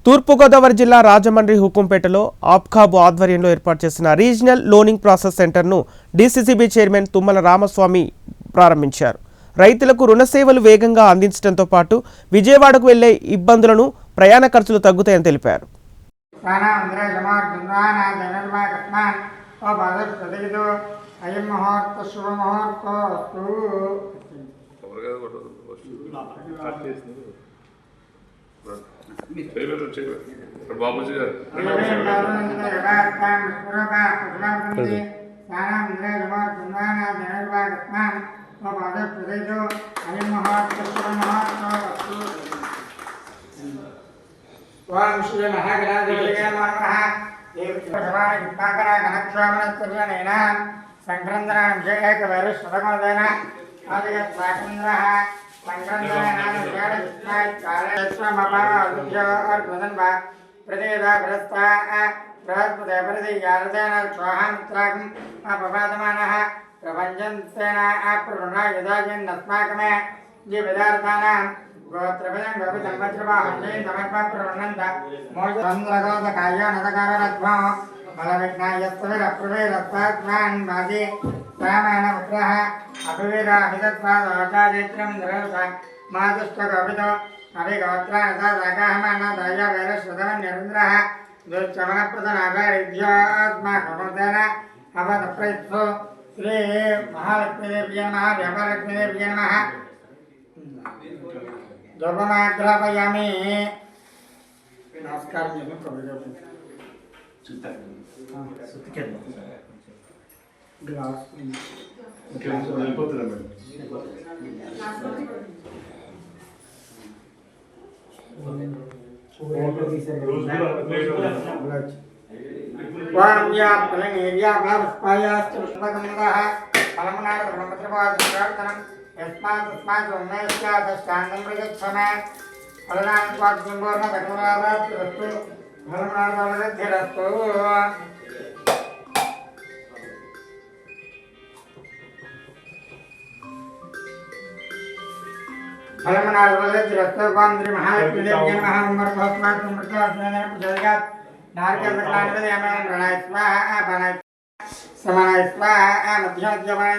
తూర్పుగోదావరి జిల్లా రాజమండ్రి హుకుంపేటలో ఆప్కాబు ఆధ్వర్యంలో ఏర్పాటు చేసిన రీజనల్ లోనింగ్ ప్రాసెస్ సెంటర్ను డీసీసీబీ చైర్మన్ తుమ్మల రామస్వామి ప్రారంభించారు. రైతులకు రుణ సేవలు వేగంగా అందించడంతో పాటు విజయవాడకు వెళ్లే ఇబ్బందులను ప్రయాణ ఖర్చులు తగ్గుతాయని తెలిపారు. బాబుజీ గారు ఓం శ్రీ మహాగణాధిపతయే నమః. సంక్రందనాభిషేకవరుషతమోదన ఆదిగత్వాకంద్రః ప్రపంచంతేన యదాజన్నస్మాకమే జీవిదార్థానాం గోత్రపదం గోపి సంవత్సరవాహంజై సమర్పప్రవణంత మోజంద్రగోదకాయానదకారరత్వం బలవిఘ్నాయస్తవిరప్రవేరత్వాత్మాన్ బాధి రామాయణ పుత్రః అభివీరాహితత్వాదోచారిత్రం నిరవత మాదుష్టగోపితో అభిగోత్రానదాకాహమానదాయ వైరశ్వతమన్ నిరంద్రః దుశ్చమనప్రదనాగారిభ్యోస్మాకమోదన అవతప్రయత్సో శ్రీ మహాలక్ష్మీదేవ్యై నమః వ్యాపారలక్ష్మీదేవ్యై నమః. ధూపమాగ్రాపయామి. నమస్కారం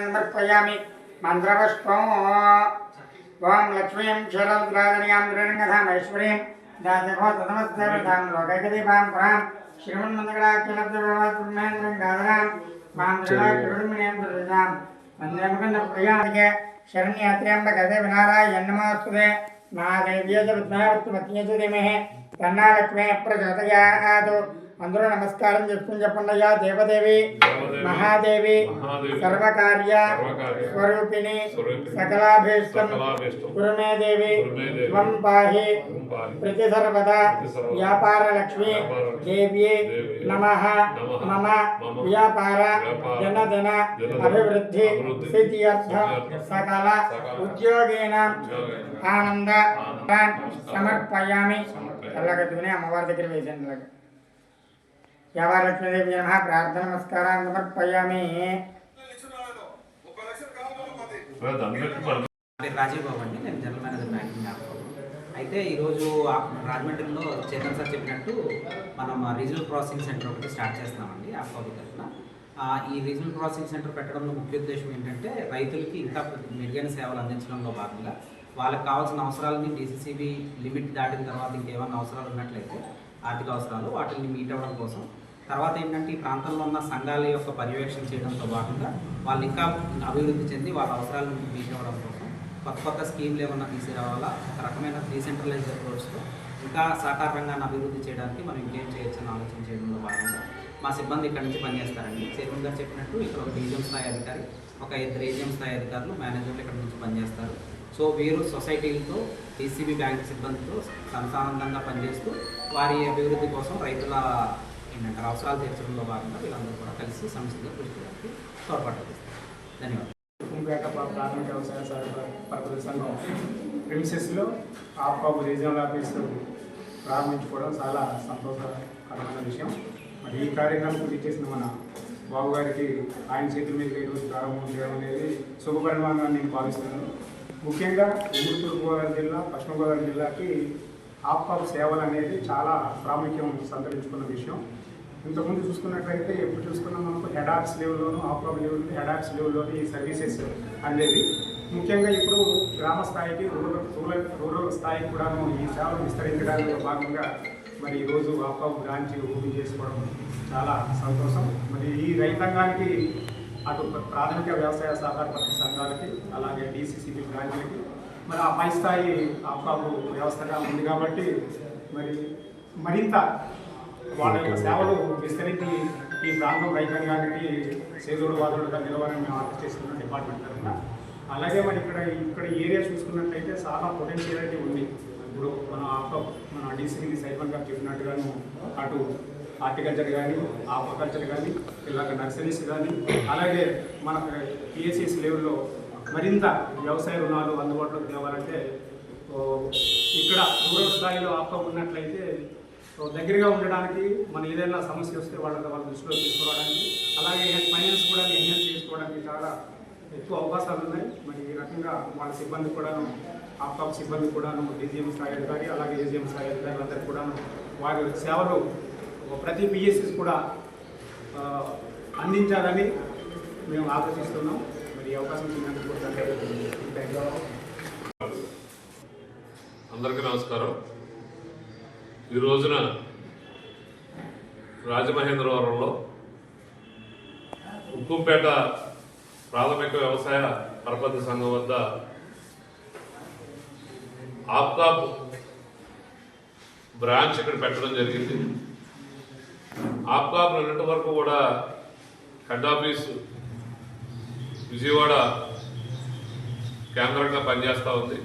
సమర్పయామి. మంత్రపుష్పం. ఓం లక్ష్మీం క్షీరద్రాదనీయాం శ్రీరంగధామేశ్వరీం దాసభోతమస్తేవతాం లోకైకదీపాం పురాం శ్రీమన్మందగళాక్షలబ్ధమేంద్రం గాధరాం మాం శ్రీరాక్షుడిమినేం ప్రజాం వందేముకంద ప్రియాదికే శరణ్యాత్ర్యంబకదే వినారాయ నమోస్తుతే మహాదేవ్యే చ విద్మహే విష్ణుపత్న్యే చ ధీమహి తన్నా లక్ష్మీ ప్రచోదయాత్. అందరూ నమస్కారం చెప్పుకుని చెప్పండి. అయ్యా దేవదేవి మహాదేవి సర్వకార్య స్వరూపిణి సకలాభీష్టం గురుమే దేవి త్వం పాహి ప్రతి సర్వదా వ్యాపార లక్ష్మి దేవ్యే నమః. మమ వ్యాపార జనధన అభివృద్ధి సిద్ధ్యర్థం సకల ఉద్యోగేనాం ఆనంద సమర్పయామి. ఎల్లగట్టుకుని అమ్మవారి దగ్గర వేసండి. వ్యాపారలక్ష్మీదేవి నమః. ప్రార్థన నమస్కారాన్ని సమర్పయామి. రాజీవ్ బాబు అండి, నేను జనరల్ మేనేజర్ బ్యాంకింగ్ యాప్. అయితే ఈరోజు రాజమండ్రిలో చేతన్ సార్ చెప్పినట్టు మనం రీజనల్ ప్రాసెసింగ్ సెంటర్ ఒకటి స్టార్ట్ చేస్తున్నామండి ఆప్కాబు తరఫున. ఈ రీజనల్ ప్రాసెసింగ్ సెంటర్ పెట్టడంలో ముఖ్య ఉద్దేశం ఏంటంటే రైతులకి ఇంకా మెరుగైన సేవలు అందించడంలో భాగంగా వాళ్ళకి కావాల్సిన అవసరాలని డీసీసీబీ లిమిట్ దాటిన తర్వాత ఇంకేమైనా అవసరాలు ఉన్నట్లయితే ఆర్థిక అవసరాలు వాటిని మీట్ అవ్వడం కోసం, తర్వాత ఏంటంటే ఈ ప్రాంతంలో ఉన్న సంఘాల యొక్క పర్యవేక్షణ చేయడంతో భాగంగా వాళ్ళు ఇంకా అభివృద్ధి చెంది వాళ్ళ అవసరాలను మీట్ అవ్వడం కోసం కొత్త స్కీమ్లు ఏమన్నా తీసుకురావాలా, ఒక రకమైన డీసెంట్రలైజ్డ్ అప్రోచ్తో ఇంకా సహకార రంగాన్ని అభివృద్ధి చేయడానికి మనం ఇంకేం చేయొచ్చని ఆలోచన చేయడంలో భాగంగా మా సిబ్బంది ఇక్కడి నుంచి పనిచేస్తారండి. చైర్మన్ గారు చెప్పినట్టు ఇక్కడ ఒక డీజీఎం స్థాయి అధికారి, ఒక 2 ఏజీఎం స్థాయి అధికారులు, మేనేజర్లు ఇక్కడ నుంచి పనిచేస్తారు. సో వీరు సొసైటీలతో డీసీబీ బ్యాంక్ సిబ్బందితో సంసానందంగా పనిచేస్తూ వారి అభివృద్ధి కోసం రైతుల ఏంటంటే అవసరాలు తీర్చడంలో భాగంగా వీళ్ళందరూ కూడా కలిసి సమస్యగా కృషి చేయడానికి తోడ్పడుతుంది. ధన్యవాదాలు. హుకుంపేట ప్రాథమిక వ్యవసాయ పరపతి సంఘం ప్రిమిసెస్లో ఆప్కాబు రీజనల్ ఆఫీసు ప్రారంభించుకోవడం చాలా సంతోషకరమైన విషయం. మరి ఈ కార్యక్రమం కృషి చేసిన మన బాబు గారికి ఆయన చేతుల మీద ఈరోజు ప్రారంభం చేయడం అనేది శుభపరిమాణంగా నేను భావిస్తున్నాను. ముఖ్యంగా ఉమ్మడి తూర్పుగోదావరి జిల్లా, పశ్చిమ గోదావరి జిల్లాకి ఆప్కాబ్ సేవలు అనేది చాలా ప్రాముఖ్యం సంతరించుకున్న విషయం. ఇంతకుముందు చూసుకున్నట్లయితే ఎప్పుడు చూసుకున్నాం మనకు హెడ్ ఆఫీస్ లెవెల్లోనూ ఆప్కాబ్ లెవెల్ హెడ్ ఆఫీస్ లెవెల్లోని ఈ సర్వీసెస్ అనేది ముఖ్యంగా ఇప్పుడు గ్రామ స్థాయికి రూరల్ స్థాయికి కూడాను ఈ సేవలు విస్తరించడంలో భాగంగా మరి ఈరోజు ఆప్కాబ్ బ్రాంచ్ ఓపెన్ చేసుకోవడం చాలా సంతోషం. మరి ఈ రైతాంగానికి అటు ప్రాథమిక వ్యవసాయ సహకార పద్ధతి సంఘాలకి అలాగే డిసిసిబి బ్రాంచ్లకి మరి ఆ పై స్థాయి ఆప్కాబ్ వ్యవస్థగా ఉంది కాబట్టి మరి మరింత వాళ్ళ యొక్క సేవలు విస్తరించి ఈ ప్రాంతం రైతాంగానికి చేదోడు వాదోడుగా నిలవాలని మేము ఆఫీస్ చేస్తున్న డిపార్ట్మెంట్ తరఫున. అలాగే మరి ఇక్కడ ఏరియా చూసుకున్నట్లయితే చాలా పొటెన్షియాలిటీ ఉంది. ఇప్పుడు మన డీసీబీ సైమన్ గారు చెప్పినట్టుగాను అటు హార్టికల్చర్ కానీ ఆక్వాకల్చర్ కానీ ఇలాగ నర్సరీస్ కానీ అలాగే మన పిఎస్సిఎస్ లెవెల్లో మరింత వ్యవసాయ రుణాలు అందుబాటులోకి తేవాలంటే ఇక్కడ రూరల్ స్థాయిలో ఆప్కాబ్ ఉన్నట్లయితే దగ్గరగా ఉండడానికి మన ఏదైనా సమస్య వస్తే వాళ్ళ దృష్టిలో తీసుకోవడానికి అలాగే ఫైనాన్స్ కూడా ఎన్హాన్స్ చేసుకోవడానికి చాలా ఎక్కువ అవకాశాలు ఉన్నాయి. మరి ఈ రకంగా వాళ్ళ సిబ్బంది కూడాను ఆప్కాబ్ సిబ్బంది కూడాను డీజీఎం స్థాయి అధికారి అలాగే ఏజీఎం స్థాయి అధికారులందరూ కూడాను వారి సేవలు ప్రతి పిఎస్సిస్ కూడా అందించాలని మేము ఆలోచిస్తున్నాం. మరి అవకాశం ఇచ్చినందుకు అందరికీ నమస్కారం. ఈ రోజున రాజమహేంద్రవరంలో ఉక్కుంపేట ప్రాథమిక వ్యవసాయ పరపతి సంఘం వద్ద ఆప్కాబ్ బ్రాంచ్ ఇక్కడ పెట్టడం జరిగింది. ఆప్కాబ్ నిన్నటి వరకు కూడా హెడ్ ఆఫీస్ విజయవాడ కేంద్రంగా పనిచేస్తూ ఉంది.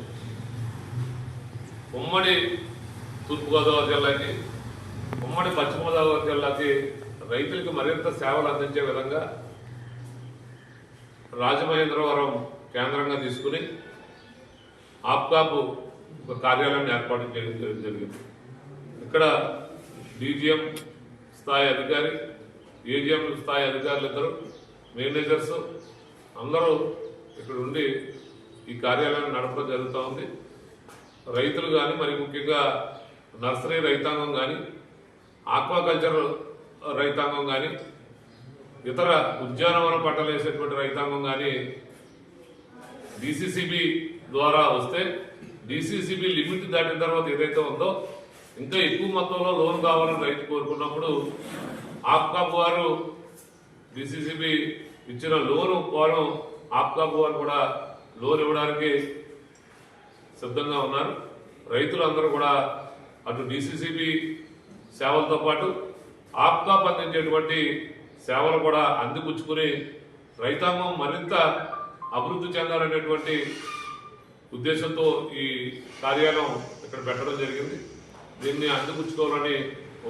ఉమ్మడి తూర్పుగోదావరి జిల్లాకి ఉమ్మడి పశ్చిమ గోదావరి జిల్లాకి రైతులకు మరింత సేవలు అందించే విధంగా రాజమహేంద్రవరం కేంద్రంగా తీసుకుని ఆప్కాబ్ ఒక కార్యాలయాన్ని ఏర్పాటు చేయడం జరిగింది. ఇక్కడ డీజీఎం స్థాయి అధికారి ఏజీఎం స్థాయి అధికారులు ఇద్దరు మేనేజర్స్ అందరూ ఇక్కడ ఉండి ఈ కార్యాలయాన్ని నడపడం జరుగుతూ ఉంది. రైతులు కానీ మరి ముఖ్యంగా నర్సరీ రైతాంగం కానీ ఆక్వాకల్చర్ రైతాంగం కానీ ఇతర ఉద్యానవన పంటలు వేసేటువంటి రైతాంగం కానీ డిసిసిబి ద్వారా వస్తే డిసిసిబి లిమిట్ దాటిన తర్వాత ఏదైతే ఉందో ఇంకా ఎక్కువ మొత్తంలో లోన్ కావాలని రైతు కోరుకున్నప్పుడు ఆప్కాబ్ వారు డిసిసిబి ఇచ్చిన లోను పోవడం ఆప్కాబ్ వారు కూడా లోన్ ఇవ్వడానికి సిద్ధంగా ఉన్నారు. రైతులందరూ కూడా అటు డిసిసిబి సేవలతో పాటు ఆప్కాబ్ అందించేటువంటి సేవలు కూడా అందిపుచ్చుకుని రైతాంగం మరింత అభివృద్ధి చెందాలనేటువంటి ఉద్దేశంతో ఈ కార్యాలయం ఇక్కడ పెట్టడం జరిగింది. దీన్ని అందిపుచ్చుకోవాలని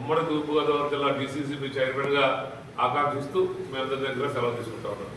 ఉమ్మడి తూర్పుగోదావరి జిల్లా డిసిసిబి చైర్మన్ గా ఆకాంక్షిస్తూ మీ అందరి దగ్గర సెలవు తీసుకుంటా ఉన్నాం.